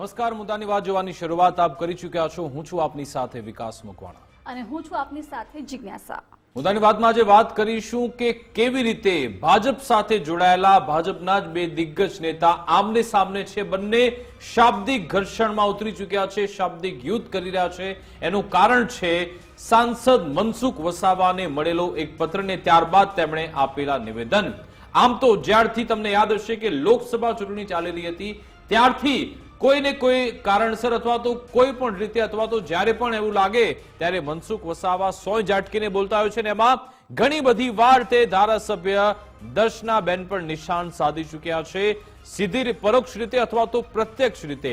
નમસ્કાર, મુદ્દાની વાત જોવાની શરૂઆત આપ કરી ચૂક્યા છો। હું છું આપની સાથે વિકાસ મકવાણા અને હું છું આપની સાથે જિજ્ઞાસા। મુદ્દાની વાતમાં આજે વાત કરીશું કે કેવી રીતે ભાજપ સાથે જોડાયેલા ભાજપના જ બે દિગ્ગજ નેતા આમને સામને છે, બંને શાબ્દિક ઘર્ષણમાં ઉતરી ચૂક્યા છે, શાબ્દિક યુદ્ધ કરી રહ્યા છે। એનું કારણ છે સાંસદ મનસુખ વસાવાને મળેલો એક પત્ર ને ત્યારબાદ તેમણે આપેલા નિવેદન। આમ તો જ્યારથી તમને યાદ હશે કે લોકસભા ચૂંટણી ચાલી રહી હતી ત્યારથી કોઈને કોઈ કારણસર અથવા તો કોઈ પણ રીતે અથવા તો જ્યારે પણ એવું લાગે ત્યારે મનસુખ વસાવા સોય ઝાટકીને બોલતા હોય છે ને એમાં ઘણી બધી વાર તે ધારાસભ્ય દર્શનાબેન પર નિશાન સાધી ચૂક્યા છે, સીધી પરોક્ષ રીતે અથવા તો પ્રત્યક્ષ રીતે।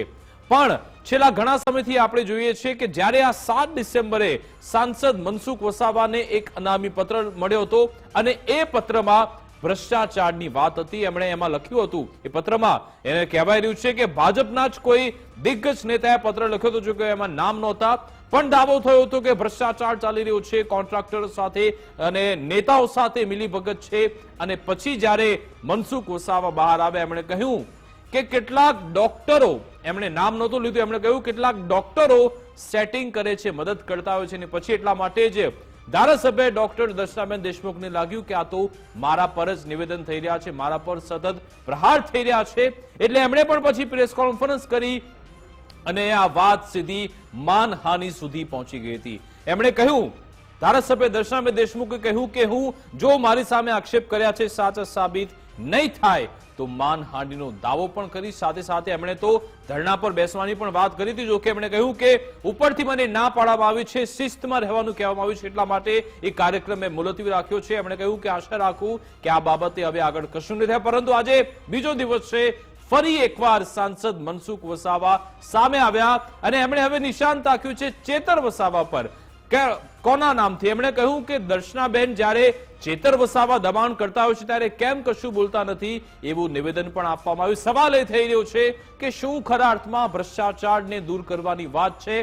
પણ છેલ્લા ઘણા સમયથી આપણે જોઈએ છીએ કે જ્યારે આ 7 ડિસેમ્બરે સાંસદ મનસુખ વસાવાને એક અનામી પત્ર મળ્યો હતો અને એ પત્રમાં ભ્રષ્ટાચારની વાત હતી। એમણે એમાં લખ્યું હતું, એ પત્રમાં એને કહેવાય રહ્યું છે કે ભાજપના જ કોઈ દિગ્ગજ નેતાએ પત્ર લખ્યો હતો, જો કે એમાં નામ નહોતા, પણ દાવો થયો હતો કે ભ્રષ્ટાચાર ચાલી રહ્યો છે, કોન્ટ્રાક્ટર સાથે અને નેતાઓ સાથે મિલીભગત છે। અને પછી જ્યારે મનસુખ વસાવા બહાર આવ્યા એમણે કહ્યું કે કેટલાક ડોક્ટરો, એમણે નામ નહોતું લીધું, એમણે કહ્યું કેટલાક ડોક્ટરો સેટિંગ કરે છે, મદદ કરતા હોય છે અને પછી એટલા માટે જ ધારાસભ્ય ડોક્ટર દર્શનાબેન દેશમુખને લાગ્યું કે આ તો મારા પર જ નિવેદન થઈ રહ્યા છે, મારા પર સતત પ્રહાર થઈ રહ્યા છે, એટલે એમણે પણ પછી પ્રેસ કોન્ફરન્સ કરી અને આ વાત સીધી માનહાનિ સુધી પહોંચી ગઈ હતી। એમણે કહ્યું, ધારાસભ્ય દર્શનાબેન દેશમુખે કહ્યું કે હું જો મારી સામે આક્ષેપ કર્યા છે સાચા સાબિત નહીં થાય તો માનહાનિનો દાવો પણ કરી, સાથે સાથે એમણે તો ધરણા પર બેસવાની પણ વાત કરી હતી। જો કે એમણે કહ્યું કે ઉપરથી મને ના પાડવામાં આવી છે, શિસ્તમાં રહેવાનું કહેવામાં આવ્યું છે, એટલા માટે એ કાર્યક્રમ મેં મુલતવી રાખ્યો છે। એમણે કહ્યું કે આશા રાખું કે આ બાબતે હવે આગળ કશું નહીં થાય, પરંતુ આજે બીજો દિવસ છે, ફરી એકવાર સાંસદ મનસુખ વસાવા સામે આવ્યા અને એમણે હવે નિશાન તાક્યું છે ચેતર વસાવા પર। કોના નામથી? એમણે કહ્યું કે દર્શનાબેન જ્યારે ચેતર વસાવા દબાણ કરતા હોય છે ત્યારે કેમ કશું બોલતા નથી, એવું નિવેદન પણ આપવામાં આવ્યું। સવાલ એ થઈ રહ્યો છે કે શું ખરા અર્થમાં ભ્રષ્ટાચારને દૂર કરવાની વાત છે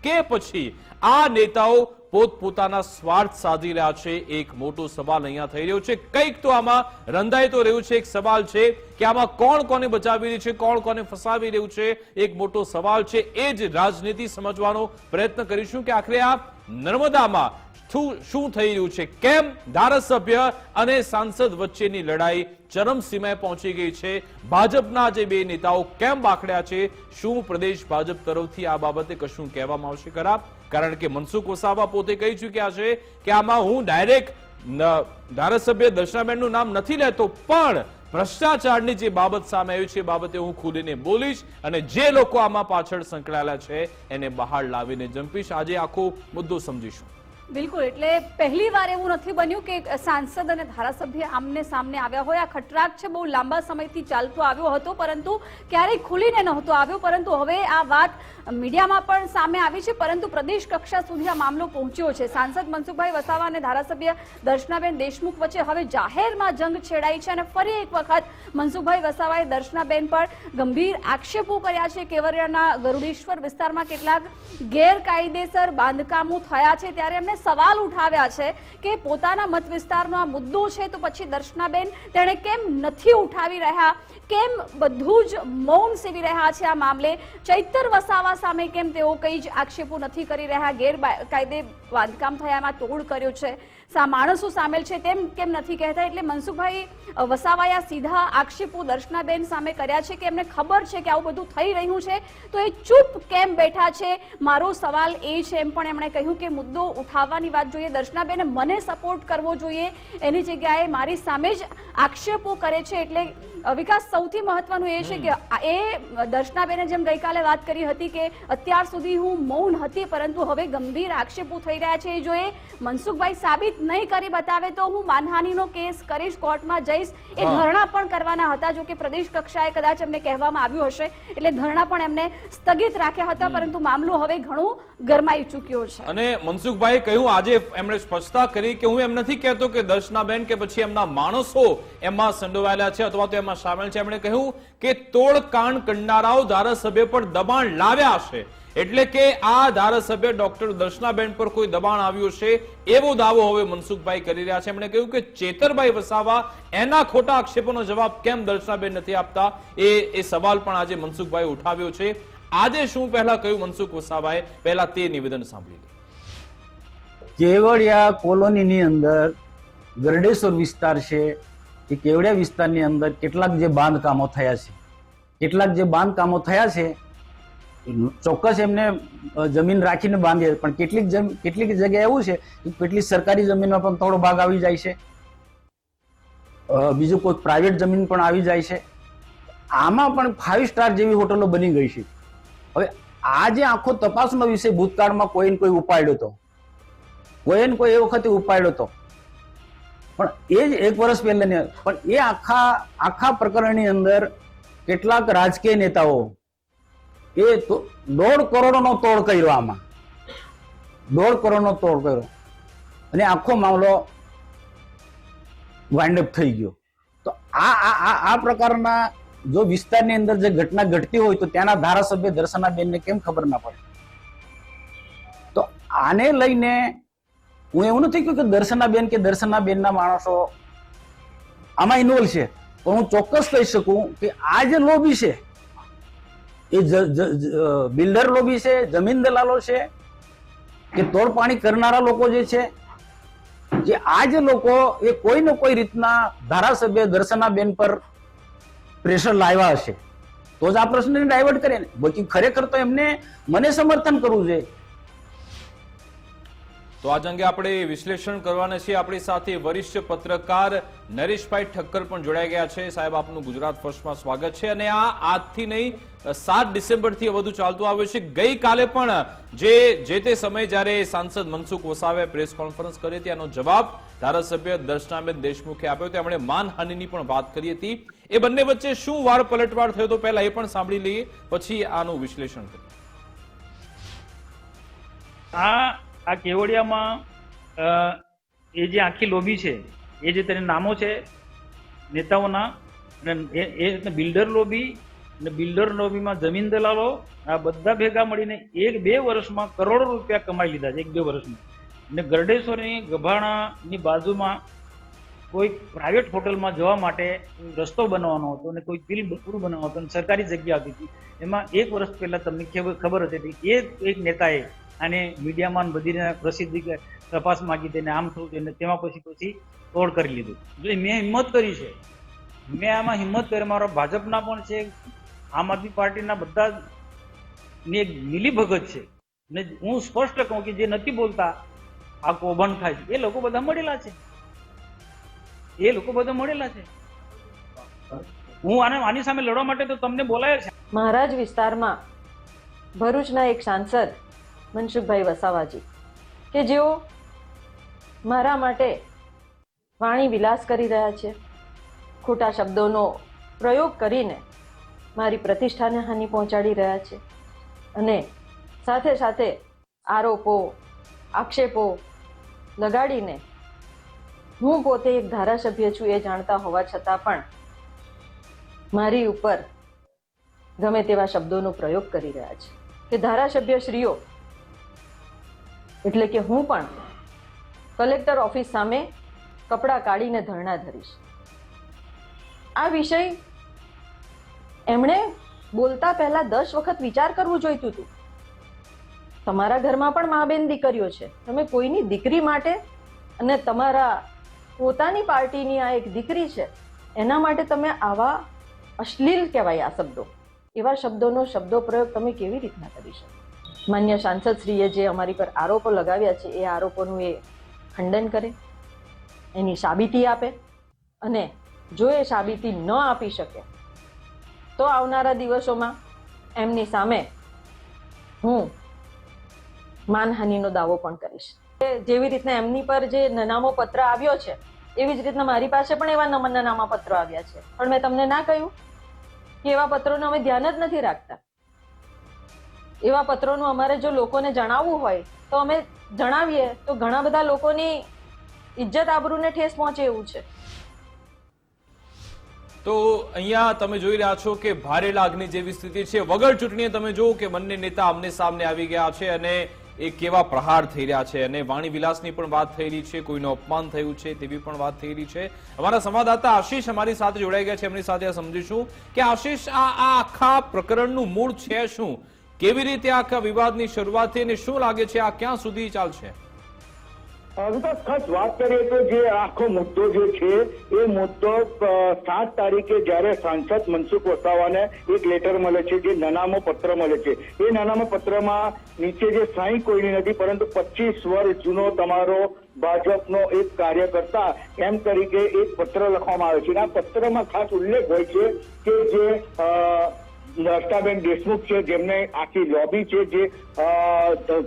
કે પછી આ નેતાઓ પોતપોતાના સ્વાર્થ સાધી રહ્યા છે? એક મોટો સવાલ અહીંયા થઈ રહ્યો છે। કંઈક તો આમાં રંધાઈ તો રહ્યું છે। એક સવાલ છે કે આમાં કોણ કોને બચાવી રહ્યું છે, કોણ કોને ફસાવી રહ્યું છે, એક મોટો સવાલ છે। એ જ રાજનીતિ સમજવાનો પ્રયત્ન કરીશું કે આખરે આ નર્મદામાં શું થઈ રહ્યું છે, કેમ ધારાસભ્ય અને સાંસદ વચ્ચેની લડાઈ ચરમસીમાએ પહોંચી ગઈ છે, ભાજપના જે બે નેતાઓ કેમ બાખડ્યા છે, શું પ્રદેશ ભાજપ તરફથી આ બાબતે કશું કહેવામાં આવશે ખરા? કારણ કે મનસુખ વસાવા પોતે કહી ચૂક્યા છે કે આમાં હું ડાયરેક્ટ ધારાસભ્ય દર્શનાબેનનું નામ નથી લેતો, પણ ભ્રષ્ટાચારની જે બાબત સામે આવી છે એ બાબતે હું ખુલીને બોલીશ અને જે લોકો આમાં પાછળ સંકળાયેલા છે એને બહાર લાવીને જંપીશ। આજે આખો મુદ્દો સમજીશું। બિલકુલ, એટલે પહેલી વાર એવું નથી બન્યું કે સાંસદ અને ધારાસભ્ય આમને સામને આવ્યા હોય। આ ખટરાક છે બહુ લાંબા સમયથી ચાલતો આવ્યો હતો, પરંતુ ક્યારેય ખુલીને નહોતો આવ્યો, પરંતુ હવે આ વાત મીડિયામાં પણ સામે આવી છે, પરંતુ પ્રદેશ કક્ષા સુધી આ મામલો પહોંચ્યો છે। સાંસદ મનસુખભાઈ વસાવા અને ધારાસભ્ય દર્શનાબેન દેશમુખ વચ્ચે હવે જાહેરમાં જંગ છેડાઈ છે અને ફરી એક વખત મનસુખભાઈ વસાવાએ દર્શનાબેન પર ગંભીર આક્ષેપો કર્યા છે। કેવડિયાના ગરુડેશ્વર વિસ્તારમાં કેટલાક ગેરકાયદેસર બાંધકામો થયા છે, ત્યારે એમને સવાલ ઉઠાવ્યા છે કે પોતાના મત વિસ્તારનો આ મુદ્દો છે તો પછી દર્શનાબેન તેણે કેમ નથી ઉઠાવી રહ્યા, કેમ બધું જ મૌન સેવી રહ્યા છે આ મામલે, ચૈતર વસાવા સામે કેમ તેઓ કંઈ જ આક્ષેપો નથી કરી રહ્યા, ગેરકાયદે બાંધકામ થયામાં તોડ કર્યો છે, માણસો સામેલ છે તેમ કેમ નથી કહેતા। એટલે મનસુખભાઈ વસાવાએ સીધા આક્ષેપો દર્શનાબેન સામે કર્યા છે કે એમને ખબર છે કે આવું બધું થઈ રહ્યું છે તો એ ચૂપ કેમ બેઠા છે, મારો સવાલ એ છે। એમ પણ એમણે કહ્યું કે મુદ્દો ઉઠાવવાની વાત જોઈએ, દર્શનાબેને મને સપોર્ટ કરવો જોઈએ, એની જગ્યાએ મારી સામે જ આક્ષેપો કરે છે। એટલે વિકાસ, સૌથી મહત્વનું એ છે કે એ દર્શનાબેને જેમ ગઈકાલે વાત કરી હતી કે અત્યાર સુધી હું મૌન હતી, પરંતુ હવે ગંભીર આક્ષેપો થઈ રહ્યા છે, જો એ મનસુખભાઈ સાબિત નહીં કરી બતાવે તો હું માનહાનિનો કેસ કરીશ, કોર્ટમાં જઈશ। એ ધરણા પણ કરવાના હતા, જો કે પ્રદેશ કક્ષાએ કદાચ એમને કહેવામાં આવ્યું હશે એટલે ધરણા પણ એમને સ્થગિત રાખ્યા હતા, પરંતુ મામલો હવે ઘણું ગરમાઈ ચૂક્યો છે। અને મનસુખભાઈએ કહ્યું, આજે એમણે સ્પષ્ટતા કરી કે હું એમ નથી કહેતો કે દર્શનાબેન કે પછી એમના માણસો એમાં સંડોવાયેલા છે અથવા તો એમાં સામેલ છે। એમણે કહ્યું કે તોડકાંડ કરનારાઓ ધારાસભ્ય પર દબાણ લાવ્યા છે, એટલે કે આ ધારાસભ્ય ડોક્ટર દર્શનાબેન પર કોઈ દબાણ આવ્યું છે એવો દાવો હવે મનસુખભાઈ કરી રહ્યા છે। એમણે કહ્યું કે ચેતરભાઈ વસાવા એના ખોટા આક્ષેપોનો જવાબ કેમ દર્શનાબેન નથી આપતા, એ સવાલ પણ આજે મનસુખભાઈ ઉઠાવ્યો છે। આજે શું પહેલા કહ્યું મનસુખ વસાવાએ, પહેલા તે નિવેદન સાંભળી લે. કેવડિયા કોલોનીની અંદર ગરડેશ્વર વિસ્તાર છે, એ કેવડિયા વિસ્તારની અંદર કેટલાક જે બાંધકામો થયા છે, ચોક્કસ એમને જમીન રાખીને બાંધીએ, પણ કેટલીક જગ્યાએ એવું છે કે કેટલીક સરકારી જમીનમાં પણ થોડો ભાગ આવી જાય છે, બીજું કોઈ પ્રાઇવેટ જમીન પણ આવી જાય છે. આમાં પણ 5 સ્ટાર જેવી હોટલો બની ગઈ છે. હવે આ જે આખો તપાસનો વિષય ભૂતકાળમાં કોઈને કોઈ ઉપાડ્યો હતો, કોઈને કોઈ એ વખતે ઉપાડ્યો હતો, પણ એ જ 1 વર્ષ પહેલા, પણ એ આખા પ્રકરણની અંદર કેટલાક રાજકીય નેતાઓ એ 1.5 કરોડનો તોડ કર્યો, આમાં 1.5 કરોડનો તોડ કર્યો અને આખો મામલો વાઇન્ડ અપ થઈ ગયો. તો આ પ્રકારના જો વિસ્તારની અંદર જે ઘટના ઘટતી હોય તો ત્યાંના ધારાસભ્ય દર્શનાબેનને કેમ ખબર ના પડે? તો આને લઈને હું એવું નથી કહ્યું કે દર્શનાબેનના માણસો આમાં ઇન્વોલ્વ છે, પણ હું ચોક્કસ કહી શકું કે આ જે લોબી છે એ બિલ્ડર લોબી છે, જમીન દલાલો છે, કે તોડપાણી કરનારા લોકો જે છે, જે આ જે લોકો એ કોઈ ને કોઈ રીતના ધારાસભ્ય દર્શનાબેન પર પ્રેશર લાવ્યા હશે તો જ આ પ્રશ્નને ડાયવર્ટ કરે ને. બાકી ખરેખર તો એમને મને સમર્થન કરવું જોઈએ. તો આજ અંગે આપણે વિશ્લેષણ કરવાના છીએ. આપણી સાથે વરિષ્ઠ પત્રકાર નરેશભાઈ ઠક્કર પણ જોડાઈ ગયા છે. સાહેબ, આપનું ગુજરાત ફર્સ્ટમાં સ્વાગત છે. અને આ આજથી નહીં 7 ડિસેમ્બરથી વધુ ચાલતું આવ્યું છે. ગઈકાલે પણ જે તે સમયે જ્યારે સાંસદ મનસુખ વસાવાએ પ્રેસ કોન્ફરન્સ કરી હતી, આનો જવાબ ધારાસભ્ય દર્શનાબેન દેશમુખે આપ્યો. તેમણે માનહાનિની પણ વાત કરી હતી. એ બંને વચ્ચે શું વાર પલટવાર થયો તો પહેલા એ પણ સાંભળી લઈએ, પછી આનું વિશ્લેષણ કરીએ. આ કેવડિયામાં એ જે આખી લોબી છે, એ જે તેના નામો છે નેતાઓના, એ બિલ્ડર લોબી અને બિલ્ડર લોબીમાં જમીન દલાલો, આ બધા ભેગા મળીને 1-2 વર્ષમાં કરોડો રૂપિયા કમાઈ લીધા છે. 1-2 વર્ષમાં. અને ગરડેશ્વરની ગભાણાની બાજુમાં કોઈ પ્રાઇવેટ હોટલમાં જવા માટે રસ્તો બનાવવાનો હતો અને કોઈ બિલ પૂરું બનાવવાનો હતો અને સરકારી જગ્યા હતી હતી. એમાં 1 વર્ષ પહેલા તમને ખબર હતી કે એક નેતાએ અને મીડિયામાં બધી પ્રસિદ્ધિ તપાસ માંગી તેને આમ થયું અને તેમાં પછી તોડ કરી લીધું. જો મેં હિંમત કરી છે, મેં આમાં હિંમત કરી, મારો ભાજપના પણ છે, આમ આદમી પાર્ટીના બધા ની એક મિલીભગત છે. અને હું સ્પષ્ટ કહું કે જે નથી બોલતા આ કૌભાંડ થાય છે, એ લોકો બધા મળેલા છે. હું આની સામે લડવા માટે તો તમને બોલાયા છે. મહારાજ વિસ્તારમાં ભરૂચના એક સાંસદ મનસુખભાઈ વસાવાજી, કે જેઓ મારા માટે વાણી વિલાસ કરી રહ્યા છે, ખોટા શબ્દોનો પ્રયોગ કરીને મારી પ્રતિષ્ઠાને હાનિ પહોંચાડી રહ્યા છે, અને સાથે સાથે આરોપો આક્ષેપો લગાડીને હું પોતે એક ધારાસભ્ય છું એ જાણતા હોવા છતાં પણ મારી ઉપર ગમે તેવા શબ્દોનો પ્રયોગ કરી રહ્યા છે. કે ધારાસભ્ય શ્રીઓ એટલે કે હું પણ કલેક્ટર ઓફિસ સામે કપડાં કાઢીને ધરણા ધરીશ. આ વિષય એમણે બોલતા પહેલા 10 વખત વિચાર કરવું જોઈતું હતું. તમારા ઘરમાં પણ મા બેન દીકરીઓ છે, તમે કોઈની દીકરી માટે અને તમારા પોતાની પાર્ટીની આ એક દીકરી છે એના માટે તમે આવા અશ્લીલ કહેવાય આ શબ્દો, એવા શબ્દોનો શબ્દો પ્રયોગ તમે કેવી રીતના કરી શકો? માન્ય સાંસદશ્રીએ જે અમારી પર આરોપો લગાવ્યા છે એ આરોપોનું એ ખંડન કરે, એની સાબિતી આપે, અને જો એ સાબિતી ન આપી શકે તો આવનારા દિવસોમાં એમની સામે હું માનહાનિનો દાવો પણ કરીશ. જેવી રીતના એમની પર જે નનામો પત્ર આવ્યો છે એવી જ રીતના મારી પાસે પણ એવા નનામા પત્રો આવ્યા છે, પણ મેં તમને ના કહ્યું કે એવા પત્રોને અમે ધ્યાન જ નથી રાખતા. એવા પત્રોનું અમારે જો લોકોને જણાવવું હોય તો અમે જણાવીએ તો ઘણા બધા લોકોની ઇજ્જત આબરૂને ઠેસ પહોંચે એવું છે. તો અહીંયા તમે જોઈ રહ્યા છો કે ભારે લાગણી જેવી સ્થિતિ છે. વગર ચૂંટણીએ તમે જુઓ કે બંને નેતા આમને સામને આવી ગયા છે અને એ કેવા પ્રહાર થઈ રહ્યા છે. અને વાણી વિલાસની પણ વાત થઈ રહી છે, કોઈનું અપમાન થયું છે તેવી પણ વાત થઈ રહી છે. અમારા સંવાદદાતા આશીષ અમારી સાથે જોડાઈ ગયા છે, એમની સાથે સમજીશું કે આશીષ, આ આખા પ્રકરણનું મૂળ છે શું? કેવી રીતે આખા વિવાદની શરૂઆત થઈ અને શું લાગે છે આ ક્યાં સુધી ચાલશે? વિકાસ, ખાસ વાત કરીએ તો જે આખો મુદ્દો જે છે એ મુદ્દો 7 તારીખે જ્યારે સાંસદ મનસુખ વસાવાને એક લેટર મળે છે, જે નાનામો પત્ર મળે છે. એ નાનામા પત્રમાં નીચે જે સહી કોઈની નથી, પરંતુ 25 વર્ષ જૂનો તમારો ભાજપનો એક કાર્યકર્તા એમ તરીકે એક પત્ર લખવામાં આવે છે. આ પત્રમાં ખાસ ઉલ્લેખ હોય છે કે જે દર્શનાબેન દેશમુખ છે, જેમને આખી લોબી છે, જે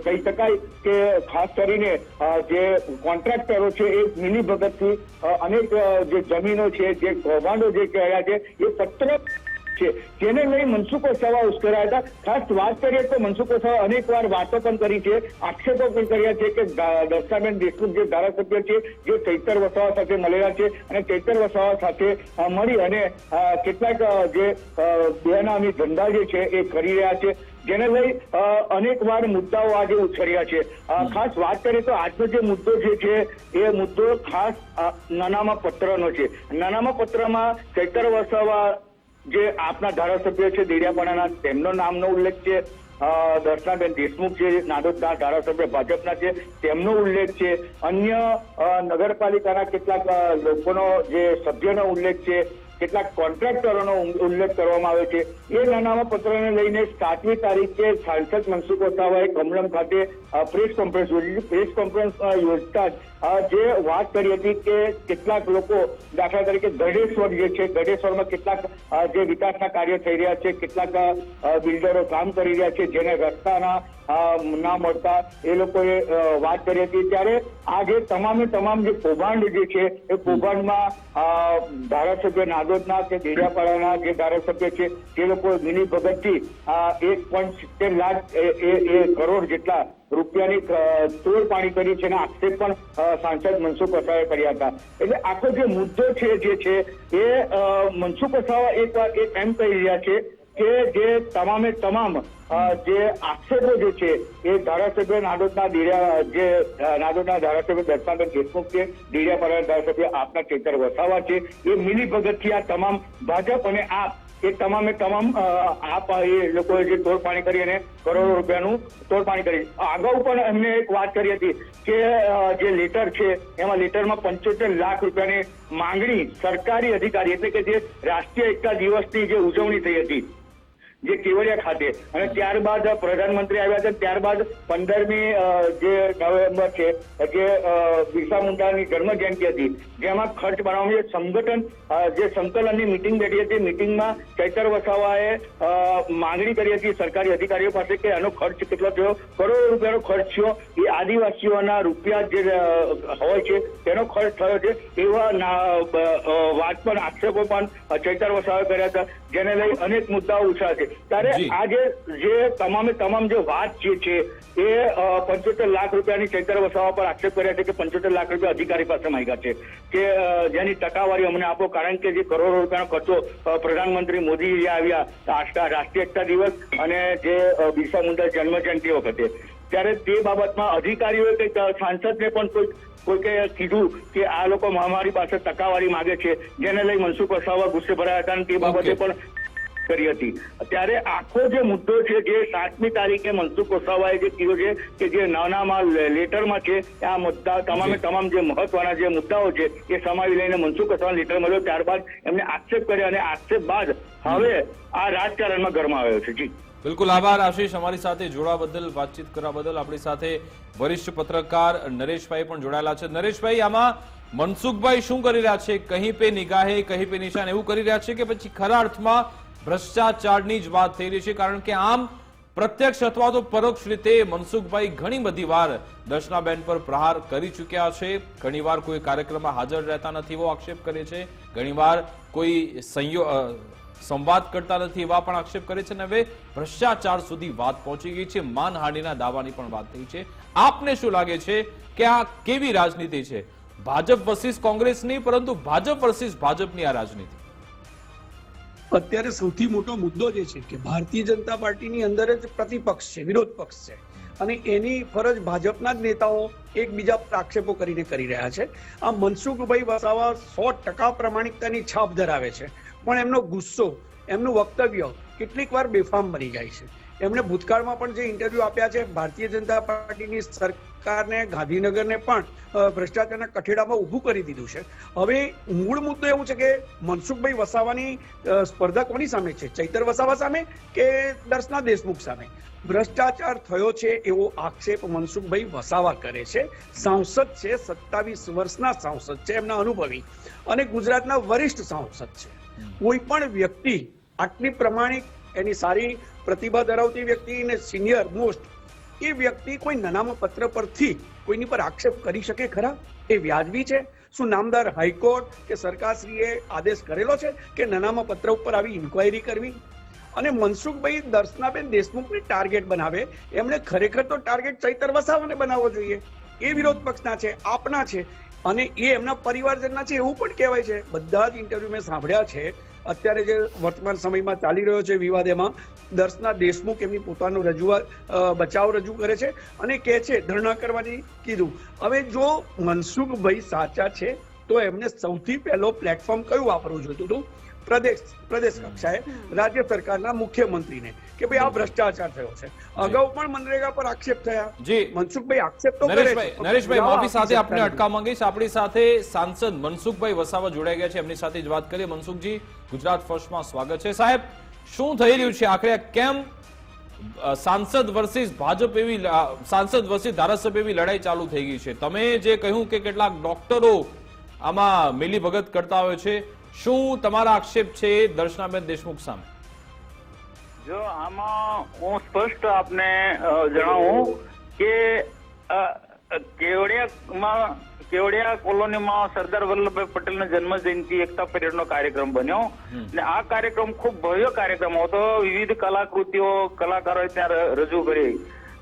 કહી શકાય કે ખાસ કરીને જે કોન્ટ્રાક્ટરો છે એ મિલી ભગતથી અનેક જે જમીનો છે, જે કૌભાંડો જે કર્યા છે, એ પત્ર છે જેને લઈ મનસુખ વસાવા ઉશ્કેરાયા હતા. ખાસ વાત કરીએ તો મનસુખ વસાવા અનેક વાર વાતો પણ કરી છે, આક્ષેપો પણ કર્યા છે કે દર્શનાબેન દેશમુખ જે ધારાસભ્ય છે, જે ચૈતર વસાવા સાથે મળેલા છે અને ચૈતર વસાવા સાથે મળી અને કેટલાક જે બેનામી ધંધા જે છે એ કરી રહ્યા છે, જેને લઈ અનેક વાર મુદ્દાઓ આજે ઉછળ્યા છે. ખાસ વાત કરીએ તો આજનો જે મુદ્દો જે છે એ મુદ્દો ખાસ નાનામા પત્રનો છે. નાનામા પત્રમાં ચૈતર વસાવા જે આપના ધારાસભ્ય છે દેડિયાપાડાના, તેમનો નામનો ઉલ્લેખ છે. દર્શનાબેન દેશમુખ છે, નાદોદના ધારાસભ્ય ભાજપના છે, તેમનો ઉલ્લેખ છે. અન્ય નગરપાલિકાના કેટલાક લોકોનો જે સભ્યનો ઉલ્લેખ છે, કેટલાક કોન્ટ્રાક્ટરોનો ઉલ્લેખ કરવામાં આવે છે. એ નાનામા પત્રને લઈને 7મી તારીખે સાંસદ મનસુખ વસાવાએ કમલમ ખાતે પ્રેસ કોન્ફરન્સ યોજી. પ્રેસ કોન્ફરન્સ યોજતા જે વાત કરી હતી કે કેટલાક લોકો, દાખલા તરીકે ગઢેશ્વર જે છે, ગઢેશ્વરમાં કેટલાક જે વિકાસના કાર્ય થઈ રહ્યા છે, કેટલાક બિલ્ડરો કામ કરી રહ્યા છે, જેને રસ્તાના ના મળતા એ લોકોએ વાત કરી હતી. ત્યારે આ જે તમામ જે કૌભાંડ જે છે એ કૌભાંડમાં ધારાસભ્ય નાદોદના કે દેડિયાપાડાના જે ધારાસભ્ય છે તે લોકો મિલી ભગતથી 1.70 લાખ કરોડ જેટલા રૂપિયાની તોડપાણી કરી છે અને આક્ષેપ પણ સાંસદ મનસુખ વસાવાએ કર્યા હતા. એટલે આખો જે મુદ્દો છે જે છે એ મનસુખ વસાવા એક વાર એમ કહી રહ્યા છે કે જે તમામ જે આક્ષેપો જે છે એ ધારાસભ્ય નાદોદના ધારાસભ્ય દર્શનાબેન દેશમુખ છે, દેડિયાપાડાના ધારાસભ્ય આપના ચૈતર વસાવા છે, એ મિલી ભગતથી આ તમામ ભાજપ અને આપ એ તમામ આપ એ લોકોએ જે તોડપાણી કરી અને કરોડો રૂપિયાનું તોડપાણી કરી. અગાઉ પણ એમને એક વાત કરી હતી કે જે લેટર છે એમાં લેટરમાં 75 લાખ રૂપિયાની માંગણી સરકારી અધિકારી, એટલે કે જે રાષ્ટ્રીય એકતા દિવસની જે ઉજવણી થઈ હતી જે કેવડિયા ખાતે, અને ત્યારબાદ પ્રધાનમંત્રી આવ્યા હતા, ત્યારબાદ 15મી જે નવેમ્બર છે જે બિરસા મુંડાની જન્મ જયંતિ હતી, જેમાં ખર્ચ બનાવવાની સંગઠન જે સંકલનની મિટિંગ બેઠી હતી. મિટિંગમાં ચૈતર વસાવાએ માંગણી કરી હતી સરકારી અધિકારીઓ પાસે કે આનો ખર્ચ કેટલો થયો, કરોડો રૂપિયાનો ખર્ચ થયો, એ આદિવાસીઓના રૂપિયા જે હોય છે તેનો ખર્ચ થયો છે, એવા વાત પણ આક્ષેપો પણ ચૈતર વસાવાએ કર્યા હતા, જેને લઈ અનેક મુદ્દાઓ ઉછળ્યા છે. ત્યારે આજે જે તમામ જે વાત જે છે એ 75 લાખ રૂપિયાની ચૈતર વસાવા પર આક્ષેપ કર્યા છે કે 75 લાખ રૂપિયા અધિકારી પાસે માંગ્યા છે કે જેની ટકાવારી અમને આપો, કારણ કે જે કરોડો રૂપિયાનો ખર્ચો પ્રધાનમંત્રી મોદી આવ્યા રાષ્ટ્રીય એકતા દિવસ અને જે બિરસા મુંડા જન્મ જયંતિ વખતે, ત્યારે તે બાબતમાં અધિકારીઓએ કંઈક સાંસદને પણ કોઈકે કીધું કે આ લોકો મહામારી પાસે ટકાવારી માંગે છે, જેને લઈ મનસુખ વસાવા ગુસ્સે ભરાયા હતા અને તે બાબતે પણ કરી હતી. ત્યારે આખો જે મુદ્દો છે જે 7મી તારીખે મનસુખ વસાવાએ જે કીધું છે કે જે નાનામાં લેટરમાં છે આ મુદ્દા તમામ જે મહત્વના જે મુદ્દાઓ છે એ સમાવી લઈને મનસુખ વસાવાનો લેટર મળ્યો. ત્યારબાદ એમને આક્ષેપ કર્યા અને આક્ષેપ બાદ હવે આ રાજકારણમાં ગરમાયો છે. જી બિલકુલ, આભાર આશીષ, અમારી સાથે જોડવા બદલ, વાતચીત કરવા બદલ. આપણી સાથે વરિષ્ઠ પત્રકાર નરેશભાઈ પણ જોડાયેલા છે. નરેશભાઈ, આમાં મનસુખભાઈ શું કરી રહ્યા છે? કહી પે નિગાહે કહી પે નિશાન એવું કરી રહ્યા છે કે પછી ખરા અર્થમાં ભ્રષ્ટાચારની જ વાત થઈ રહી છે? કારણ કે આમ પ્રત્યક્ષ અથવા તો પરોક્ષ રીતે મનસુખભાઈ ઘણી બધી વાર દર્શનાબેન પર પ્રહાર કરી ચૂક્યા છે. ઘણીવાર કોઈ કાર્યક્રમમાં હાજર રહેતા નથી એવો આક્ષેપ કરે છે, ઘણીવાર કોઈ સંવાદ કરતા નથી એવા પણ આક્ષેપ કરે છે, અને હવે ભ્રષ્ટાચાર સુધી વાત પહોંચી ગઈ છે, માનહાનિના દાવાની પણ વાત થઈ છે. આપને શું લાગે છે કે આ કેવી રાજનીતિ છે? ભાજપ વર્સિસ કોંગ્રેસની, પરંતુ ભાજપ વર્સિસ ભાજપની આ રાજનીતિ. અત્યારે સૌથી મોટો મુદ્દો જે છે કે ભારતીય જનતા પાર્ટીની અંદર જ પ્રતિપક્ષ છે, વિરોધ પક્ષ છે, અને એની ફરજ ભાજપના જ નેતાઓ એકબીજા પર આક્ષેપો કરીને કરી રહ્યા છે. આ મનસુખભાઈ વસાવા 100% પ્રામાણિકતાની છાપ ધરાવે છે, પણ એમનો ગુસ્સો, એમનું વક્તવ્ય કેટલીક વાર બેફામ બની જાય છે. એમણે ભૂતકાળમાં પણ જે ઇન્ટરવ્યુ આપ્યા છે, ભારતીય જનતા પાર્ટીની સરકારને, ગાંધીનગરને પણ ભ્રષ્ટાચારના કઠેડામાં ઊભું કરી દીધું છે. હવે મૂળ મુદ્દો એવું છે કે મનસુખભાઈ વસાવાની સ્પર્ધા કોની સામે છે? ચૈતર વસાવા સામે કે દર્શના દેશમુખ સામે? ભ્રષ્ટાચાર થયો છે એવો આક્ષેપ મનસુખભાઈ વસાવા કરે છે. સાંસદ છે, 27 વર્ષના સાંસદ છે, એમના અનુભવી અને ગુજરાતના વરિષ્ઠ સાંસદ છે. કોઈ પણ વ્યક્તિ આટલી પ્રમાણિક, એની સારી પ્રતિભા ધરાવતી વ્યક્તિ અને સિનિયર મોસ્ટ, એ વ્યક્તિ કોઈ નાનામાં પત્ર પરથી કોઈની પર આક્ષેપ કરી શકે ખરા? એ વ્યાજબી છે? શું નામદાર હાઈકોર્ટ કે સરકારશ્રીએ આદેશ કરેલો છે કે નાનામાં પત્ર ઉપર આવી ઇન્ક્વાયરી કરવી? અને મનસુખભાઈ દર્શનાબેન દેશમુખને ટાર્ગેટ બનાવે, એમણે ખરેખર તો ટાર્ગેટ ચૈતર વસાવાને બનાવવો જોઈએ. એ વિરોધ પક્ષના છે, આપના છે અને એ એમના પરિવારજનના છે એવું પણ કહેવાય છે. બધા જ ઇન્ટરવ્યુ મેં સાંભળ્યા છે. અત્યારે જે વર્તમાન સમયમાં ચાલી રહ્યો છે વિવાદ, એમાં દર્શના દેશમુખ એમની પોતાનો બચાવ રજૂ કરે છે અને કહે છે ધરણા કરવાની કીધું. હવે જો મનસુખભાઈ સાચા છે તો એમને સૌથી પહેલો પ્લેટફોર્મ કયું વાપરવું જોઈતું હતું? પ્રદેશ કક્ષાએ રાજ્ય સરકારના મુખ્યમંત્રીને કે ભાઈ આ ભ્રષ્ટાચાર થયો છે. અગાઉ પણ મનરેગા પર આક્ષેપ થયા. જી મનસુખભાઈ આક્ષેપ તો કરે છે. નરેશભાઈ, માફી સાથે આપને અટકાવ માંગીશ. આપણી સાથે સાંસદ મનસુખભાઈ વસાવા જોડાઈ ગયા છે, એમની સાથે જ વાત કરીએ. મનસુખજી, ગુજરાત ફર્સ્ટમાં સ્વાગત છે. સાહેબ, શું થઈ રહ્યું છે આખરે? કેમ સાંસદ વર્સિસ ભાજપ એવી, સાંસદ વર્સિસ ધારાસભ્ય એવી લડાઈ ચાલુ થઈ ગઈ છે? તમે જે કહ્યું કે કેટલાક ડોક્ટરો આમાં મિલીભગત કરતા હોય છે, શું તમારા આક્ષેપ છે દર્શનાબેન દેશમુખ સામે? જો આમાં હું સ્પષ્ટ આપને જણાવું કે કેવડિયા કોલોનીમાં સરદાર વલ્લભભાઈ પટેલના જન્મ જયંતિ એકતા પરેડનો કાર્યક્રમ બન્યો અને આ કાર્યક્રમ ખૂબ ભવ્ય કાર્યક્રમ હતો. વિવિધ કલાકૃતિઓ કલાકારોએ ત્યાં રજૂ કરી.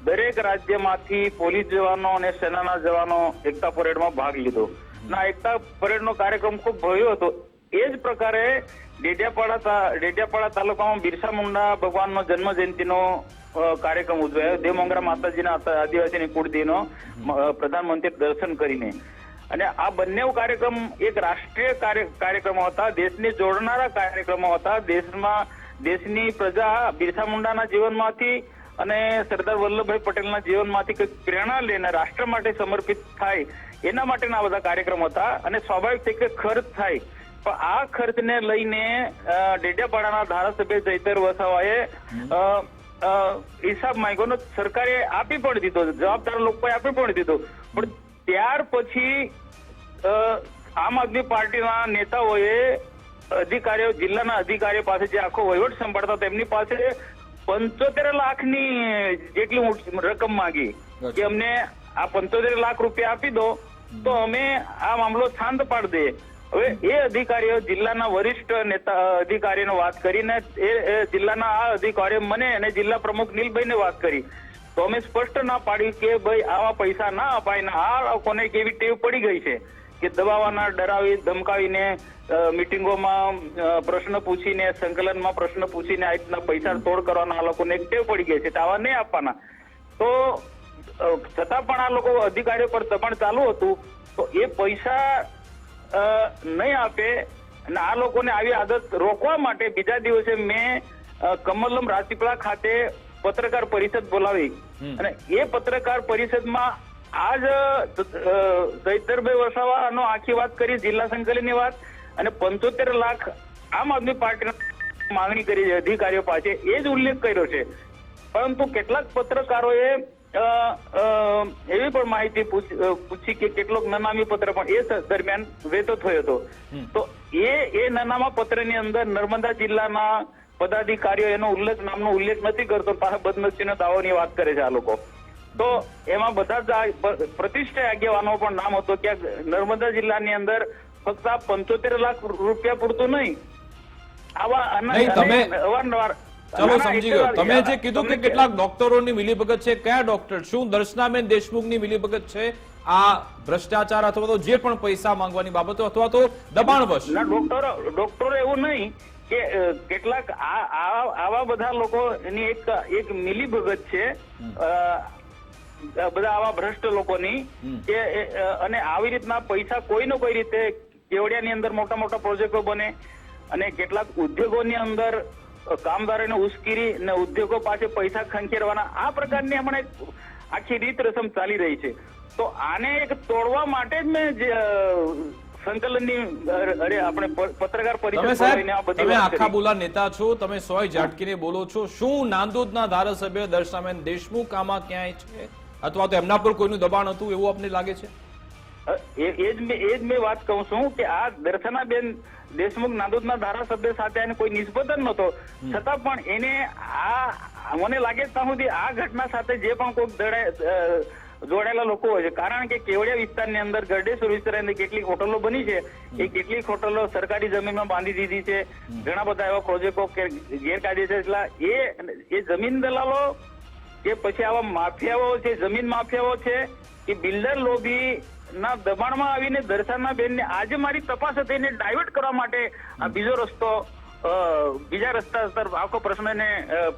દરેક રાજ્યમાંથી પોલીસ જવાનો અને સેનાના જવાનો એકતા પરેડમાં ભાગ લીધો. આ એકતા પરેડનો કાર્યક્રમ ખૂબ ભવ્ય હતો. એ જ પ્રકારે ડેડિયાપાડા તાલુકામાં બિરસા મુંડા ભગવાનનો જન્મ જયંતિનો કાર્યક્રમ ઉજવાયો. દેવમંગરા માતાજીના આદિવાસીની કુળદેવીનો પ્રધાનમંત્રી દર્શન કરીને. અને આ બંને કાર્યક્રમ એક રાષ્ટ્રીય કાર્યક્રમો હતા, દેશને જોડનારા કાર્યક્રમો હતા. દેશની પ્રજા બિરસા મુંડાના જીવનમાંથી અને સરદાર વલ્લભભાઈ પટેલના જીવનમાંથી કંઈક પ્રેરણા લઈને રાષ્ટ્ર માટે સમર્પિત થાય એના માટેના બધા કાર્યક્રમો હતા. અને સ્વાભાવિક છે કે ખર્ચ થાય, પણ આ ખર્ચને લઈને ડેડિયાપાડાના ધારાસભ્ય ચૈતર વસાવાએ હિસાબ માંગ્યો. સરકારે આપી પણ દીધો, જવાબદાર લોકોએ આપી પણ દીધો. પણ ત્યાર પછી આમ આદમી પાર્ટીના નેતાઓએ અધિકારીઓ, જિલ્લાના અધિકારીઓ પાસે જે આખો વહીવટ સંભાળતા તેમની પાસે 75 લાખની જેટલી રકમ માંગી કે અમને આ 75 લાખ રૂપિયા આપી દો તો અમે આ મામલો શાંત પાડી દઈએ. હવે એ અધિકારીઓ, જિલ્લાના વરિષ્ઠ નેતા અધિકારીનો વાત કરીને એ જિલ્લાના આ અધિકારીઓ મને અને જિલ્લા પ્રમુખ નીલભાઈને વાત કરી તો અમે સ્પષ્ટ ના પાડી કે ભાઈ આવા પૈસા ના અપાય. આ લોકોને કેવી ટેવ પડી ગઈ છે કે દબાવવાના, ડરાવી ધમકાવીને, મિટિંગોમાં પ્રશ્ન પૂછીને, સંકલનમાં પ્રશ્ન પૂછીને આ રીતના પૈસા તોડ કરવાના આ લોકોને એક ટેવ પડી ગઈ છે. આવા નહીં આપવાના. તો છતાં પણ આ લોકો અધિકારીઓ પર દબાણ ચાલુ હતું તો એ પૈસા નહીં આપે અને આ લોકોને આવી આદત રોકવા માટે બીજા દિવસે મેં કમલમ રાજપીપળા ખાતે પત્રકાર પરિષદ બોલાવી અને એ પત્રકાર પરિષદમાં આજ ચૈતરભાઈ વસાવાનો આખી વાત કરી, જિલ્લા સંકલનની વાત, અને 75 લાખ આમ આદમી પાર્ટીની માંગણી કરી છે અધિકારીઓ પાસે, એ જ ઉલ્લેખ કર્યો છે. પરંતુ કેટલાક પત્રકારોએ એવી પણ માહિતી પૂછી કે કેટલોક નનામી પત્ર પણ એ દરમિયાન વેતો થયો હતો. તો એ નનામા પત્રની અંદર નર્મદા જિલ્લાના પદાધિકારીઓ એનો નામનો ઉલ્લેખ નથી કરતો, પાછા બદનસીબનો દાવાની વાત કરે છે આ લોકો. તો એમાં બધા જ પ્રતિષ્ઠિત આગેવાનો પણ નામ હતો કે નર્મદા જિલ્લાની અંદર ફક્ત 75 લાખ રૂપિયા પૂરતું નહીં, આવા અવારનવાર. ચલો સમજી ગયો. તમે જે કીધું કે કેટલાક ડોક્ટરોની મિલીભગત છે, કયા ડોક્ટર? શું દર્શનાબેન દેશમુખની મિલીભગત છે આ ભ્રષ્ટાચાર અથવા તો જે પણ પૈસા માંગવાની બાબતો અથવા તો દબાણવશ? ના, ડોક્ટરો એવું નહીં કે કેટલાક આવા બધા લોકો એની એક મિલીભગત છે બધા આવા ભ્રષ્ટ લોકોની કે અને આવી રીતના પૈસા કોઈને કોઈ રીતે કેવડિયાની અંદર મોટા મોટા પ્રોજેક્ટો બને અને કેટલાક ઉદ્યોગોની અંદર કામદારોને ઉશ્કેરી અને ઉદ્યોગો પાસે પૈસા ખંખેરવાના આ પ્રકારની હમણાં આખી રીત રસમ ચાલી રહી છે. તો આને એક તોડવા માટે જ મેં સંકલનની આપણે પત્રકાર તમે પરિષદ સાહેબ બોલાવીને આ બધી તમે વાત આખા કરી. બોલા નેતા છો, તમે સોય ઝાટકીને બોલો છો. શું નાંદોદના ધારાસભ્ય દર્શનાબેન દેશમુખ આમાં ક્યાંય છે, અથવા તો એમના પર કોઈનું દબાણ હતું એવું આપને લાગે છે? એ જ મેં વાત કહું છું કે આ દર્શનાબેન દેશમુખ નાંદોદના ધારાસભ્ય સાથે એને કોઈ નિસ્બત જ નહોતો, છતાં પણ એને આ મને લાગે ત્યાં સુધી આ ઘટના સાથે જે પણ કોઈ જોડાયેલા લોકો હોય છે, કારણ કે કેવડિયા વિસ્તારની અંદર ગરડેશ્વર વિસ્તારની અંદર કેટલીક હોટલો બની છે, એ કેટલીક હોટલો સરકારી જમીનમાં બાંધી દીધી છે, ઘણા બધા એવા પ્રોજેક્ટો ગેરકાયદેસર, એટલા એ જમીન દલાલો કે પછી આવા માફિયાઓ છે, જમીન માફિયાઓ છે, એ બિલ્ડર લોબી ના દબાણમાં આવીને દર્શનાબેનને આજે મારી તપાસ હતી એને ડાયવર્ટ કરવા માટે આ બીજા રસ્તા તરફ આખો પ્રશ્નને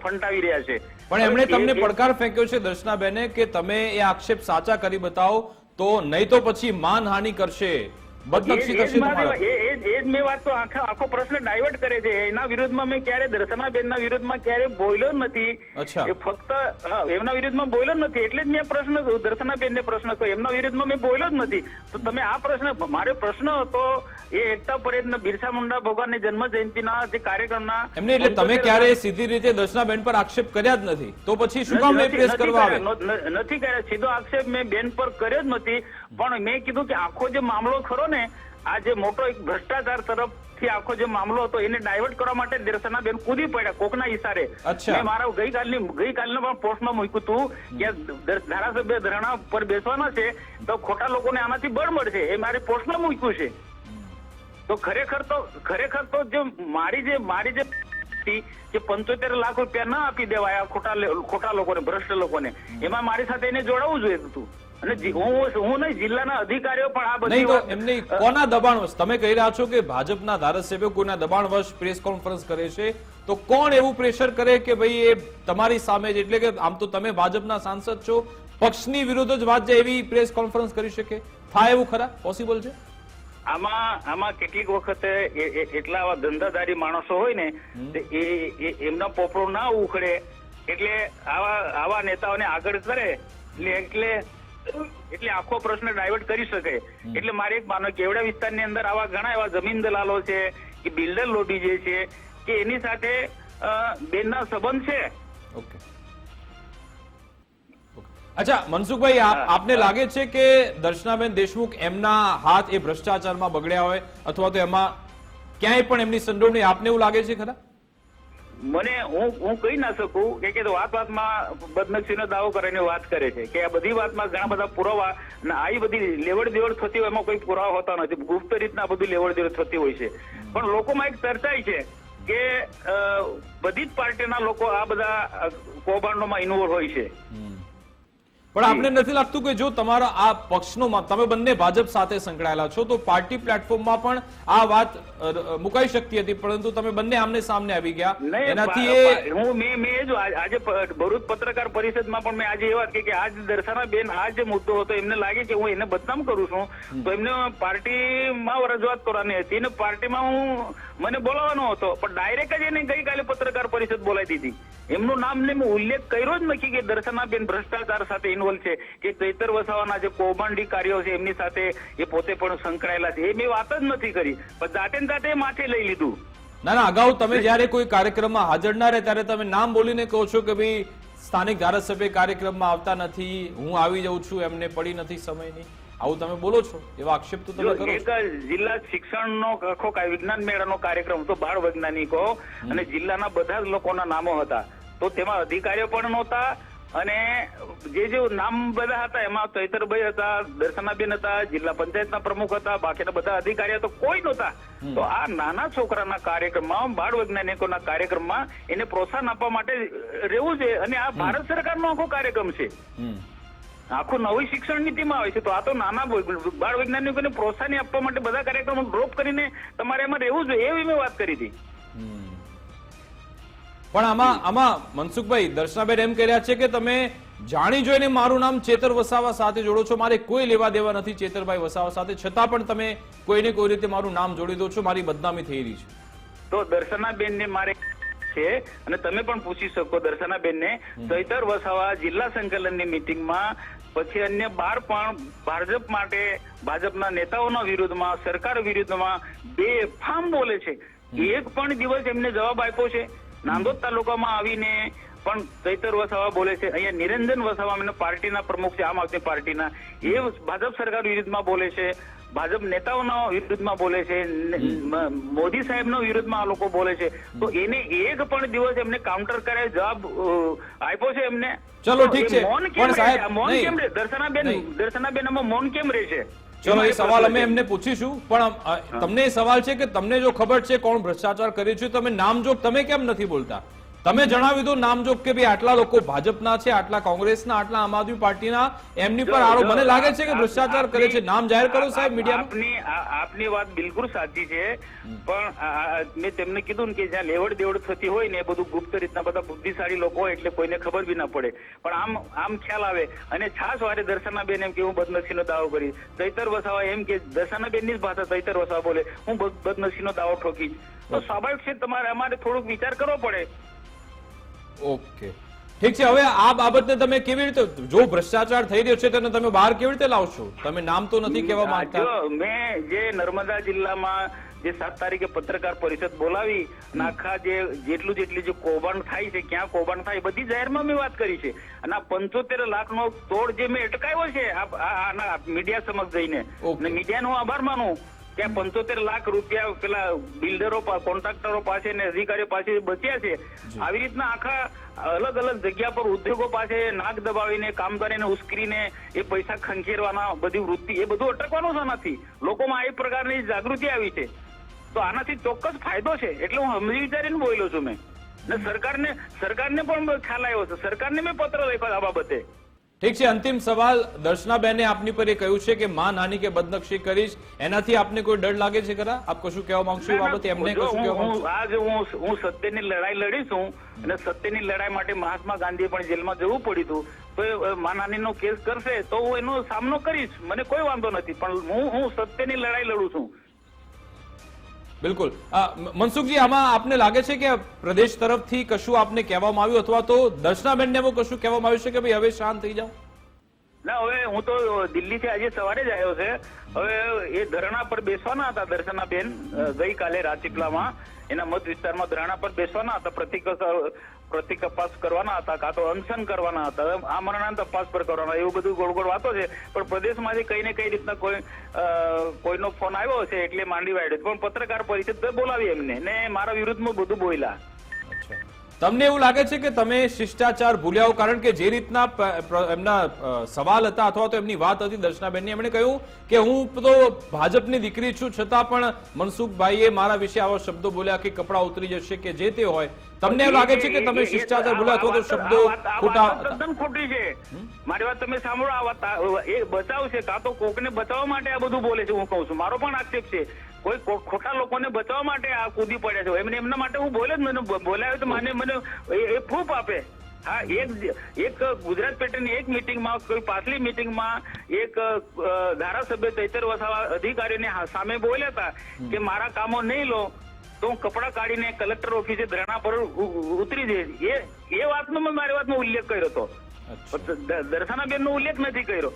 ફંટાવી રહ્યા છે. પણ એમણે તમને પડકાર ફેંક્યો છે દર્શનાબેને કે તમે એ આક્ષેપ સાચા કરી બતાવો, તો નહીં તો પછી માનહાનિ કરશે, બદનક્ષી કરશે તમારા. એ જ મેં વાત તો આખો પ્રશ્ન ડાયવર્ટ કરે છે. એના વિરુદ્ધમાં મેં ક્યારે દર્શનાબેનના વિરુદ્ધમાં ક્યારે બોલ્યો નથી. અચ્છા. એ ફક્ત એમના વિરુદ્ધમાં બોલ્યો નથી, એટલે જ મેં પ્રશ્ન દર્શનાબેનને પ્રશ્ન કહ્યો, એમના વિરુદ્ધમાં મેં બોલ્યો જ નથી. તો તમે આ પ્રશ્ન, મારો પ્રશ્ન હતો એ એકતા પરેડના બિરસા મુંડા ભગવાનની જન્મ જયંતિના જે કાર્યક્રમના એમને એટલે તમે ક્યારે સીધી રીતે દર્શનાબેન પર આક્ષેપ કર્યા જ નથી, તો પછી શું કામ પ્રેસ કરવા આવે? નથી કર્યા, સીધો આક્ષેપ મેં બેન પર કર્યો જ નથી. પણ મેં કીધું કે આખો જે મામલો ખરો ને, આ જે મોટો એક ભ્રષ્ટાચાર તરફથી આખો જે મામલો હતો એને ડાયવર્ટ કરવા માટે દર્શનાબેન કૂદી પડ્યા કોકના ઈશારે. મેં મારા ગઈકાલના પણ પોસ્ટમાં મૂક્યું હતું કે ધારાસભ્ય ધરણા પર બેસવાના છે તો ખોટા લોકોને આનાથી બળ મળશે, એ મારી પોસ્ટમાં મૂક્યું છે. તો ખરેખર તો જે મારી જે 75 લાખ રૂપિયા ના આપી દેવાયા ખોટા લોકોને, ભ્રષ્ટ લોકોને, એમાં મારી સાથે એને જોડાવવું જોઈએ હતું. અને હું નહીં, જિલ્લાના અધિકારીઓ પણ આ બધી નહીં તો એમને કોના દબાણવશ તમે કહી રહ્યા છો કે ભાજપના ધારાસભ્યો કોઈના દબાણવશ પ્રેસ કોન્ફરન્સ કરે છે, તો કોણ એવું પ્રેશર કરે કે ભાઈ એ તમારી સામે જ, એટલે કે આમ તો તમે ભાજપના સાંસદ છો, પક્ષની વિરુદ્ધ જ વાત જાય એવી પ્રેસ કોન્ફરન્સ કરી શકે? થાય એવું ખરા? પોસિબલ છે? આમાં કેટલીક વખતે એટલા આવા ધંધાદારી માણસો હોય ને, એમના પોપડો ના ઉખડે એટલે આવા નેતાઓને આગળ કરે એટલે આખો પ્રશ્ન ડાયવર્ટ કરી શકે. એટલે મારે એક માનો કેવડા વિસ્તારની અંદર આવા ઘણા એવા જમીન દલાલો છે કે બિલ્ડર લોબી જે છે કે એની સાથે બેનના સંબંધ છે. ઓકે. અચ્છા મનસુખભાઈ, આપને લાગે છે કે દર્શનાબેન દેશમુખ એમના હાથ એ ભ્રષ્ટાચારમાં બગડ્યા હોય, અથવા તો એમાં ક્યાંય પણ એમની સંડોવણી, આપને એવું લાગે છે ખરા? મને હું કહી ના શકું કે વાતમાં બદનક્ષીનો દાવો કરીને વાત કરે છે કે આ બધી વાતમાં ઘણા બધા પુરાવા અને આવી બધી લેવડ દેવડ થતી હોય, એમાં કોઈ પુરાવા હોતા નથી, ગુપ્ત રીતના બધી લેવડ દેવડ થતી હોય છે. પણ લોકોમાં એક ચર્ચા છે કે બધી જ પાર્ટીના લોકો આ બધા કૌભાંડોમાં ઇન્વોલ્વ હોય છે. પણ આપને નથી લાગતું કે જો તમારા આ પક્ષનો, તમે બંને ભાજપ સાથે સંકળાયેલા છો, તો પાર્ટી પ્લેટફોર્મમાં પણ આ વાત મુકાઈ શકતી હતી, પરંતુ તમે બંને આમને સામને આવી ગયા. એનાથી મેં આજે ભરૂચ પત્રકાર પરિષદમાં પણ મેં આજે એ વાત કે આજ દર્શનાબેન આ જે મુદ્દો હતો એમને લાગે કે હું એને બદનામ કરું છું, તો એમને પાર્ટીમાં રજૂઆત કરવાની હતી અને પાર્ટીમાં મને બોલાવવાનો હતો, પણ ડાયરેક્ટ જ એને ગઈકાલે પત્રકાર પરિષદ બોલાવી દીધી. એમનું નામ ને મેં ઉલ્લેખ કર્યો જ નથી કે દર્શનાબેન ભ્રષ્ટાચાર સાથે ઇન્વોલ્વ છે કે ચૈતર વસાવાના જે કૌભાંડી કાર્યો છે એમની સાથે એ પોતે પણ સંકળાયેલા છે, એ મેં વાત જ નથી કરી. પણ જાતે જાતે માથે લઈ લીધું. ના, અગાઉ તમે જયારે કોઈ કાર્યક્રમમાં હાજર ના રહે ત્યારે તમે નામ બોલીને કહો છો કે ભાઈ સ્થાનિક ધારાસભ્ય કાર્યક્રમમાં આવતા નથી, હું આવી જાઉં છું, એમને પડી નથી સમયની, આવું તમે બોલો છો, એવા આક્ષેપ તો તમે કરો છો. એક જિલ્લા શિક્ષણનો આખો વિજ્ઞાન મેળાનો કાર્યક્રમ હતો, બાળ વૈજ્ઞાનિકો અને જિલ્લાના બધા જ લોકોના નામો હતા, તો તેમાં અધિકારીઓ પણ નહોતા અને જે નામ બધા હતા એમાં ચૈતરભાઈ હતા, દર્શનાબેન હતા, જિલ્લા પંચાયતના પ્રમુખ હતા, બાકીના બધા અધિકારીઓ તો કોઈ નહોતા. તો આ નાના છોકરાના કાર્યક્રમમાં, બાળ વૈજ્ઞાનિકોના કાર્યક્રમમાં એને પ્રોત્સાહન આપવા માટે રહેવું છે અને આ ભારત સરકારનો આખો કાર્યક્રમ છે, આખું નવી શિક્ષણ નીતિમાં આવે છે. તો આ તો નાના બાળ વૈજ્ઞાનિકોને પ્રોત્સાહન આપવા માટે બધા કાર્યક્રમો ડ્રોપ કરીને તમારે એમાં રહેવું જોઈએ, એવી મેં વાત કરી હતી. પણ આમાં મનસુખભાઈ, દર્શનાબેન એમ કહી રહ્યા છે કે તમે જાણી જોઈને મારું નામ ચેતર વસાવા સાથે જોડો છો, મારે કોઈ લેવા દેવા નથી ચેતરભાઈ વસાવા સાથે, છતાં પણ તમે કોઈને કોઈ રીતે મારું નામ જોડી દો છો, મારી બદનામી થઈ રહી છે. તો દર્શનાબેનને મારે છે અને તમે પણ પૂછી શકો દર્શનાબેનને, ચૈતર વસાવા જિલ્લા સંકલનની મીટિંગમાં પછી અન્ય 12 પણ ભાજપ માટે ભાજપના નેતાઓના વિરુદ્ધમાં, સરકાર વિરુદ્ધમાં બેફામ બોલે છે. એક પણ દિવસ એમને જવાબ આપ્યો છે? નાંદોદ તાલુકામાં આવીને પણ ચૈતર વસાવા બોલે છે. અહીંયા નિરંજન વસાવા એમના પાર્ટીના પ્રમુખ છે, આમ આદમી પાર્ટીના, એ ભાજપ સરકાર વિરુદ્ધમાં બોલે છે, ભાજપ નેતાઓના વિરુદ્ધમાં બોલે છે, મોદી સાહેબના વિરુદ્ધમાં આ લોકો બોલે છે. તો એને એક પણ દિવસ એમને કાઉન્ટર કરે જવાબ આપ્યો છે એમને? ચલો ઠીક છે, મૌન પણ કેમ સાહેબ, રહે? મૌન નહીં. કેમ રહે? દર્શનાબેન આમાં મૌન કેમ રહે છે? ચલો એ સવાલ અમે એમને પૂછીશું, પણ તમને એ સવાલ છે કે તમને જો ખબર છે કોણ ભ્રષ્ટાચાર કરે છે, તમે નામજોગ તમે કેમ નથી બોલતા? તમે જણાવી દો નામજોગ કે ભાઈ આટલા લોકો ભાજપના છે, આટલા કોંગ્રેસના, આટલા આમ આદમી પાર્ટીના, એમની પર આરોપ મને લાગે છે કે ભ્રષ્ટાચાર કરે છે. નામ જાહેર કરો સાહેબ મીડિયામાં. આપની વાત બિલકુલ સાચી છે, પણ મેં તેમને કીધું ને કે જ્યાં લેવડ દેવડ થતી હોય ને એ બધું ગુપ્ત રીતના બધા બુદ્ધિશાળી લોકો હોય એટલે કોઈને ખબર બી ના પડે, પણ આમ ખ્યાલ આવે. અને ખાસ વારે દર્શનાબેન એમ કે હું બદનસીનો દાવો કરી, ચૈતર વસાવા એમ કે દર્શનાબેનની જ ભાષા ચૈતર વસાવા બોલે હું બદનસીનો દાવો ઠોકીશ, તો સ્વાભાવિક છે અમારે થોડોક વિચાર કરવો પડે. ઓકે ઠીક છે. હવે આ બાબતને તમે કેવી રીતે, જો ભ્રષ્ટાચાર થઈ રહ્યો છે તેને તમે બહાર કેવી રીતે લાવશો? તમે નામ તો નથી કહેવા માંગતા. મેં જે નર્મદા જિલ્લામાં જે 7 તારીખે પત્રકાર પરિષદ બોલાવી અને આખા જેટલી જે કૌભાંડ થાય છે, ક્યાં કૌભાંડ થાય, બધી જાહેરમાં મેં વાત કરી છે. અને આ 75 લાખનો તોડ જે મેં અટકાવ્યો છે આના મીડિયા સમક્ષ જઈને, અને મીડિયાનો આભાર માનું કે 75 લાખ રૂપિયા પેલા બિલ્ડરો, કોન્ટ્રાક્ટરો પાસે ને અધિકારીઓ પાસે બચ્યા છે. આવી રીતના આખા અલગ અલગ જગ્યા પર ઉદ્યોગો પાસે નાક દબાવીને, કામદારીને ઉશ્કેરીને એ પૈસા ખંખેરવાના બધી વૃત્તિ, એ બધું અટકવાનું છે નથી. લોકોમાં એ પ્રકારની જાગૃતિ આવી છે, તો આનાથી ચોક્કસ ફાયદો છે. એટલે હું સમજી વિચારીને બોલ્યો છું મેં. ને સરકારને પણ ખ્યાલ આવ્યો છે, સરકારને મેં પત્ર લખ્યો આ બાબતે. ઠીક છે. અંતિમ સવાલ, દર્શનાબેને આપની પર એ કહ્યું છે કે માનહાનિ કે બદનક્ષી કરીશ, એનાથી આપને કોઈ ડર લાગે છે ખરા? આપ કશું કહેવા માંગશો એ બાબતે? એમને કશું કહેવા માંગશો? આજ હું સત્યની લડાઈ લડી છું, અને સત્યની લડાઈ માટે મહાત્મા ગાંધી પણ જેલમાં જવું પડ્યું હતું, તો એ માનહાનિનો કેસ કરશે તો હું એનો સામનો કરીશ, મને કોઈ વાંધો નથી, પણ હું સત્યની લડાઈ લડું છું. બિલકુલ. મનસુખજી, આમાં આપને લાગે છે કે પ્રદેશ તરફથી કશું આપને કહેવામાં આવ્યું, અથવા તો દર્શનાબેનને કશું કહેવામાં આવ્યું છે કે ભાઈ હવે શાંત થઈ જાઓ? ના, હવે હું તો દિલ્હીથી આજે સવારે જ આવ્યો છે. હવે એ ધરણા પર બેસવાના હતા દર્શનાબેન, ગઈકાલે રાજપીપળામાં એના મત વિસ્તારમાં ધરણા પર બેસવાના હતા, પ્રતિક તપાસ કરવાના હતા, કાં તો અનશન કરવાના હતા, આમરણના તપાસ પર કરવાના, એવું બધું ગોળ ગોળ વાતો છે. પણ પ્રદેશમાંથી કઈ ને કઈ રીતના કોઈનો ફોન આવ્યો છે એટલે માંડી વાળ્યો, પણ પત્રકાર પરિષદ બોલાવી એમને ને મારા વિરુદ્ધમાં બધું બોલ્યા. તમને એવું લાગે છે કે તમે શિષ્ટાચાર ભૂલ્યા હો? કારણ કે જે રીતના એમના સવાલ હતા અથવા તો એમની વાત હતી દર્શનાબેનની, એમણે કહ્યું કે હું તો ભાજપની દીકરી છું, છતાં પણ મનસુખભાઈએ મારા વિશે આવા શબ્દો બોલ્યા કે કપડા ઉતરી જશે કે જે તે હોય. તમને એવું લાગે છે કે તમે શિષ્ટાચાર ભૂલ્યા અથવા તો શબ્દો ખોટા? તદ્દન ખોટી છે. મારી વાત તમે સાંભળો. આ વાત એ બચાવ છે, કાં તો કોકને બચાવવા માટે આ બધું બોલે છે. હું કહું છું, મારો પણ આક્ષેપ છે, કોઈ ખોટા લોકોને બચાવવા માટે આ કૂદી પડ્યા છે. એમના માટે હું બોલે જ મને બોલાવ્યો તો મને એ પ્રૂફ આપે. હા, એક ગુજરાત પેટર્નની એક મિટિંગમાં, કોઈ પાછલી મિટિંગમાં એક ધારાસભ્ય ચૈતર વસાવા અધિકારીને સામે બોલ્યા હતા કે મારા કામો નહીં લો તો હું કપડા કાઢીને કલેક્ટર ઓફિસે ધરણા પર ઉતરી જઈશ. એ વાતનો મેં મારી વાતનો ઉલ્લેખ કર્યો હતો, દર્શનાબેનનો ઉલ્લેખ નથી કર્યો.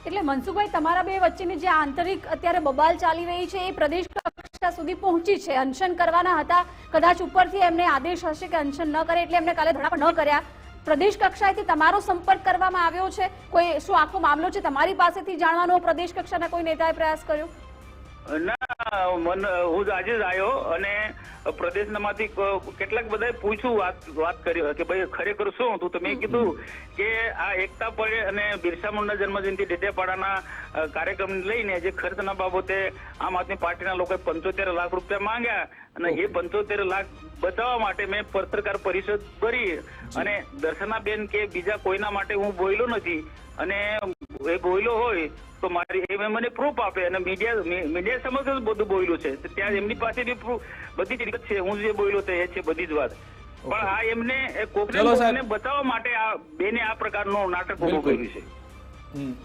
એટલે મનસુખભાઈ, તમારા બે વચ્ચેની જે આંતરિક અત્યારે બબાલ ચાલી રહી છે એ પ્રદેશ કક્ષા સુધી પહોંચી છે. અનશન કરવાના હતા, કદાચ ઉપરથી એમને આદેશ હશે કે અનશન ન કરે એટલે એમને કાલે ધરણા પર ન કર્યા. પ્રદેશ કક્ષાએથી તમારો સંપર્ક કરવામાં આવ્યો છે? કોઈ શું આખો મામલો છે તમારી પાસેથી જાણવાનો પ્રદેશ કક્ષાના કોઈ નેતાએ પ્રયાસ કર્યો? ના, હું આજે જ આવ્યો અને પ્રદેશમાંથી કેટલાક બધાએ પૂછ્યું, વાત કરી કે ભાઈ ખરેખર શું હતું. તો મેં કીધું કે આ એકતા પરેડ અને બિરસા મુંડા જન્મજયંતિ ડેડિયાપાડાના કાર્યક્રમ લઈને જે ખર્ચના બાબતે આમ આદમી પાર્ટીના લોકોએ 75 લાખ રૂપિયા માંગ્યા, અને એ 75 લાખ બચાવવા માટે મેં પત્રકાર પરિષદ કરી. અને દર્શનાબેન કે બીજા કોઈના માટે હું બોલ્યો નથી, અને એ બોલ્યો હોય તો મારી મને પ્રૂફ આપે, અને મીડિયા સમક્ષ બધું બોલ્યું છે. ત્યાં એમની પાસે બી બધી જ રીત છે, હું જે બોલ્યો તે એ છે બધી જ વાત. પણ આ એમને કોકને બચાવવા માટે આ બેને આ પ્રકારનું નાટક ઉભું કર્યું છે.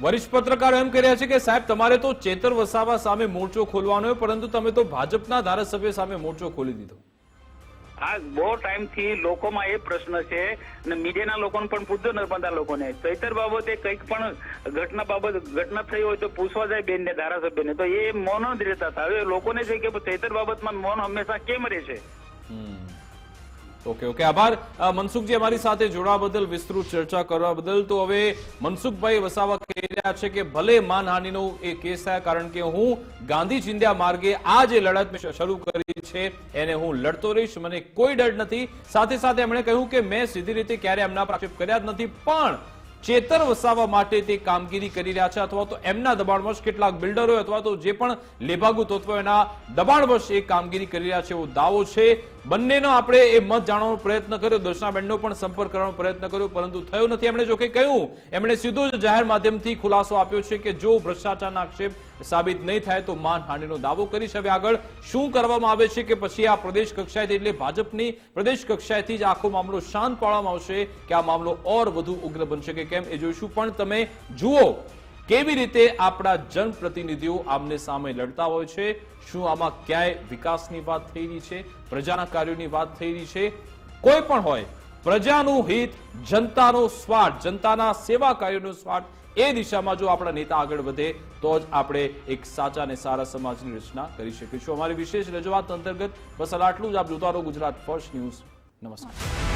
વરિષ્ઠ પત્રકારો એમ કહી રહ્યા છે કે સાહેબ તમારે તો ચેતર વસાવા સામે મોરચો ખોલવાનો હોય, પરંતુ તમે તો ભાજપના ધારાસભ્ય સામે મોરચો ખોલી દીધો. આ બહુ ટાઈમથી લોકોમાં એ પ્રશ્ન છે અને મીડિયાના લોકોને પણ પૂછજો, નર્મદા લોકોને, ચૈતર બાબતે કંઈક પણ ઘટના થઈ હોય તો પૂછવા જાય બેનને, ધારાસભ્યને, તો એ મૌન જ રહેતા હતા. હવે લોકોને છે કે ચૈતર બાબતમાં મૌન હંમેશા કેમ રહે છે? ઓકે ઓકે, આભાર મનસુખજી અમારી સાથે જોડાવા બદલ, વિસ્તૃત ચર્ચા કરવા બદલ. તો હવે મનસુખભાઈ વસાવા કહી રહ્યા છે કે ભલે માનહાનિનો એ કેસ થાય, કારણ કે હું ગાંધી ચિંધ્યા માર્ગે આ જે લડત મેં શરૂ કરી છે એને હું લડતો રહીશ, મને કોઈ ડર નથી. સાથે સાથે એમણે કહ્યું કે મેં સીધી રીતે ક્યારે એમના પર આક્ષેપ કર્યા જ નથી, પણ ચેતર વસાવા માટે તે કામગીરી કરી રહ્યા છે, અથવા તો એમના દબાણવશ કેટલાક બિલ્ડરો અથવા તો જે પણ લેભાગુ તત્વો એના દબાણવશ એ કામગીરી કરી રહ્યા છે એવો દાવો છે. બંનેનો આપણે એ મત જાણવાનો પ્રયત્ન કર્યો, દર્શનાબેનનો પણ સંપર્ક કરવાનો પ્રયત્ન કર્યો, પરંતુ થયો નથી. એમણે જો કે કહ્યું, એમણે સીધો જ જાહેર માધ્યમથી ખુલાસો આપ્યો છે કે જો ભ્રષ્ટાચારના આક્ષેપ સાબિત નહીં થાય તો માનહાનિનો દાવો કરીશ. હવે આગળ શું કરવામાં આવે છે કે પછી આ પ્રદેશ કક્ષાએથી, એટલે ભાજપની પ્રદેશ કક્ષાએથી જ આખો મામલો શાંત પાડવામાં આવશે કે આ મામલો ઓર વધુ ઉગ્ર બનશે કે કેમ એ જોઈશું. પણ તમે જુઓ કેવી રીતે આપણા જનપ્રતિનિધિઓ આમને સામે લડતા હોય છે. શું આમાં ક્યાંય વિકાસની વાત થઈ રહી છે, પ્રજાના કાર્યોની વાત થઈ રહી છે? કોઈ પણ હોય, પ્રજાનું હિત, જનતાનો સ્વાર્થ, જનતાના સેવા કાર્યોનો સ્વાર્થ, એ દિશામાં જો આપણા નેતા આગળ વધે તો જ આપણે એક સાચા અને સારા સમાજની રચના કરી શકીશું. અમારી વિશેષ રજૂઆત અંતર્ગત બસ આટલું જ. આપ જોતા રહો ગુજરાત ફર્સ્ટ ન્યૂઝ. નમસ્કાર.